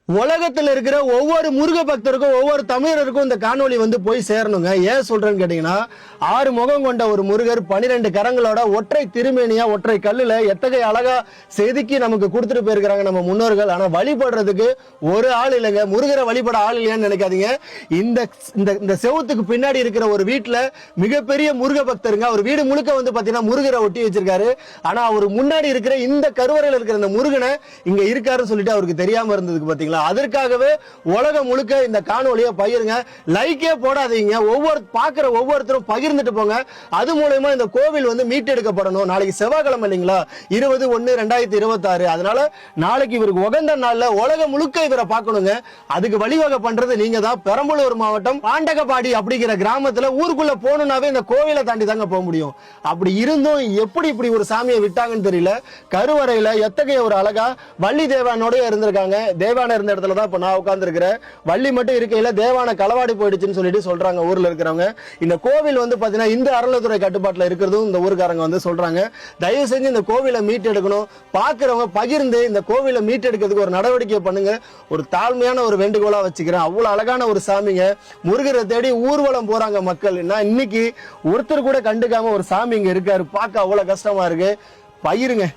உலகத்துல இருக்கிற ஒவ்வொரு முருக பக்தருக்கும் ஒவ்வொரு தமிழருக்கும் இந்த காணொலி போய் சேரணுங்க. ஏன் சொல்றேன்னு கேட்டீங்கன்னா, 6 முகம் கொண்ட ஒரு முருகர் 12 கரங்களோட ஒற்றை திருமேனியா ஒற்றை கல்லுல எத்தகைய அழகா செதுக்கி நமக்கு கொடுத்துட்டு போயிருக்கிறாங்க நம்ம முன்னோர்கள். ஆனா வழிபடுறதுக்கு ஒரு ஆள் இல்லைங்க. முருகரை வழிபட ஆள் இல்லையான்னு நினைக்காதீங்க. இந்த செவுத்துக்கு பின்னாடி இருக்கிற ஒரு வீட்டுல மிகப்பெரிய முருக பக்தருங்க. அவர் வீடு முழுக்க பாத்தீங்கன்னா முருகரை ஒட்டி வச்சிருக்காரு. ஆனா அவர் முன்னாடி இருக்கிற இந்த கருவறையில் இருக்கிற இந்த முருகனை இங்க இருக்காருன்னு சொல்லிட்டு அவருக்கு தெரியாம இருந்ததுக்கு பாத்தீங்களா. அதற்காகவே உலகம் முழுக்க இந்த காணொலியை பகிருங்க. லைக்கே போடாதீங்க. பாக்குற ஒவ்வொருத்தரும் பகிர்ந்துட்டு போங்க. அது மூலமா இந்த கோவில் மீட்டெடுக்கப்படணும். நாளைக்கு செவ்வாய்க்கிழமை இல்லைங்களா, 20/1/2026. அதனால நாளைக்கு இவருக்கு உகந்த நாள்ல உலகம் முழுக்க இவரை பார்க்கணுங்க. அதுக்கு வழிவகை பண்றது நீங்க தான். பெரம்பலூர் மாவட்டம் பாண்டகபாடி அப்படிங்கிற கிராமத்துல ஊருக்குள்ள போகணும்னாவே இந்த கோவிலை தாண்டி தாங்க போக முடியும். அப்படி இருந்தும் எப்படி இப்படி ஒரு சாமியை விட்டாங்கன்னு தெரியல. கருவறையில எத்தகைய ஒரு அழகா வள்ளி தேவானோட இருந்திருக்காங்க. தேவான இருந்த இடத்துல தான் இப்ப நான் உட்கார்ந்து இருக்கிறேன். வள்ளி மட்டும் இருக்கையில தேவான களவாடி போயிடுச்சுன்னு சொல்லிட்டு சொல்றாங்க ஊர்ல இருக்கிறவங்க. இந்த கோவில் பாத்தீங்கன்னா இந்த அறநிலையத்துறை கட்டுப்பாட்டுல இருக்கிறதும் இந்த ஊருக்காரங்க சொல்றாங்க. தயவு செஞ்சு இந்த கோவிலை மீட்டெடுக்கணும். பாக்குறவங்க பகிர்ந்து இந்த கோவிலை மீட்டெடுக்கிறதுக்கு ஒரு நடவடிக்கை பண்ணுங்க. ஒரு தாழ்மையான ஒரு வேண்டுகோளா வச்சுக்கிறேன். அவ்வளவு அழகான ஒரு சாமிங்க. முருகரை தேடி ஊர்வலம் போறாங்க மக்கள். இன்னைக்கு ஒருத்தர் கூட கண்டுக்காம ஒரு சாமி இங்க இருக்காரு. பார்க்க அவ்வளவு கஷ்டமா இருக்கு. பயிருங்க.